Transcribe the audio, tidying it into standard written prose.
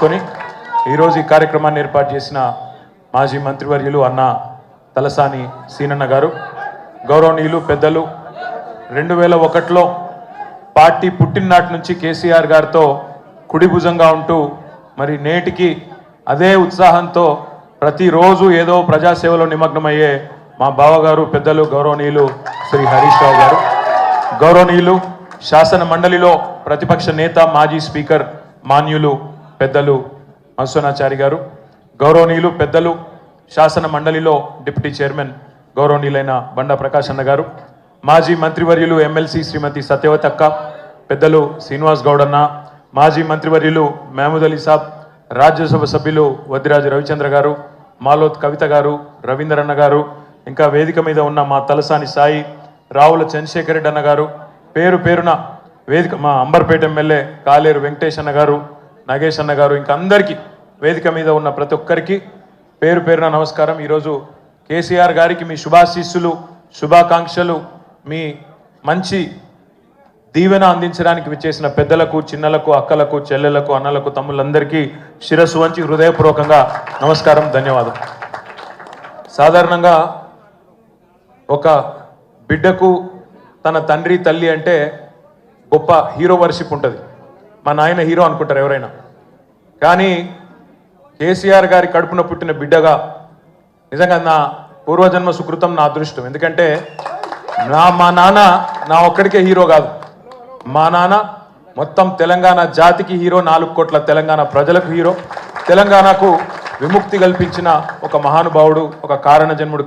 చేసుకొని ఈరోజు ఈ కార్యక్రమాన్ని ఏర్పాటు చేసిన మాజీ మంత్రివర్యులు అన్న తలసాని సీనన్న గారు, గౌరవనీయులు పెద్దలు 2001లో పార్టీ పుట్టిననాటి నుంచి కేసీఆర్ గారితో కుడి భుజంగా ఉంటూ మరి నేటికి అదే ఉత్సాహంతో ప్రతిరోజు ఏదో ప్రజాసేవలో నిమగ్నమయ్యే మా బావగారు పెద్దలు గౌరవనీయులు శ్రీ హరీష్ రావు గారు, గౌరవనీయులు శాసన మండలిలో ప్రతిపక్ష నేత మాజీ స్పీకర్ మాన్యులు పెద్దలు మధుసూదనాచారి గారు, గౌరవనీయులు పెద్దలు శాసన మండలిలో డిప్యూటీ చైర్మన్ గౌరవనీయులైన బండా ప్రకాష్ అన్న గారు, మాజీ మంత్రివర్యులు ఎమ్మెల్సీ శ్రీమతి సత్యవతి అక్క, పెద్దలు శ్రీనివాస్ గౌడ్ అన్న, మాజీ మంత్రివర్యులు మహమూద్ అలీ సాబ్, రాజ్యసభ సభ్యులు వద్దిరాజు రవిచంద్ర గారు, మాలోత్ కవిత గారు, రవీందర్ అన్న గారు, ఇంకా వేదిక మీద ఉన్న మా తలసాని సాయి, రావుల చంద్రశేఖర్ రెడ్డి అన్న గారు, పేరు పేరున వేదిక మా అంబర్పేట ఎమ్మెల్యే కాలేరు వెంకటేష్ అన్న గారు, నాగేష్ అన్న గారు, ఇంకా అందరికీ వేదిక మీద ఉన్న ప్రతి ఒక్కరికి పేరు పేరున నమస్కారం. ఈరోజు కేసీఆర్ గారికి మీ శుభాశీస్సులు, శుభాకాంక్షలు, మీ మంచి దీవెన అందించడానికి విచ్చేసిన పెద్దలకు, చిన్నలకు, అక్కలకు, చెల్లెలకు, అన్నలకు, తమ్ముళ్ళందరికీ శిరస్సు వంచి హృదయపూర్వకంగా నమస్కారం, ధన్యవాదం. సాధారణంగా ఒక బిడ్డకు తన తండ్రి తల్లి అంటే గొప్ప హీరో వర్షిప్ ఉంటుంది. మా నాయన హీరో అనుకుంటారు ఎవరైనా, కానీ కేసీఆర్ గారి కడుపున పుట్టిన బిడ్డగా నిజంగా నా పూర్వజన్మ సుకృతం, నా అదృష్టం. ఎందుకంటే మా నాన్న నా ఒక్కడికే హీరో కాదు, మా నాన్న మొత్తం తెలంగాణ జాతికి హీరో, 4 కోట్ల తెలంగాణ ప్రజలకు హీరో, తెలంగాణకు విముక్తి కల్పించిన ఒక మహానుభావుడు, ఒక కారణ జన్ముడు.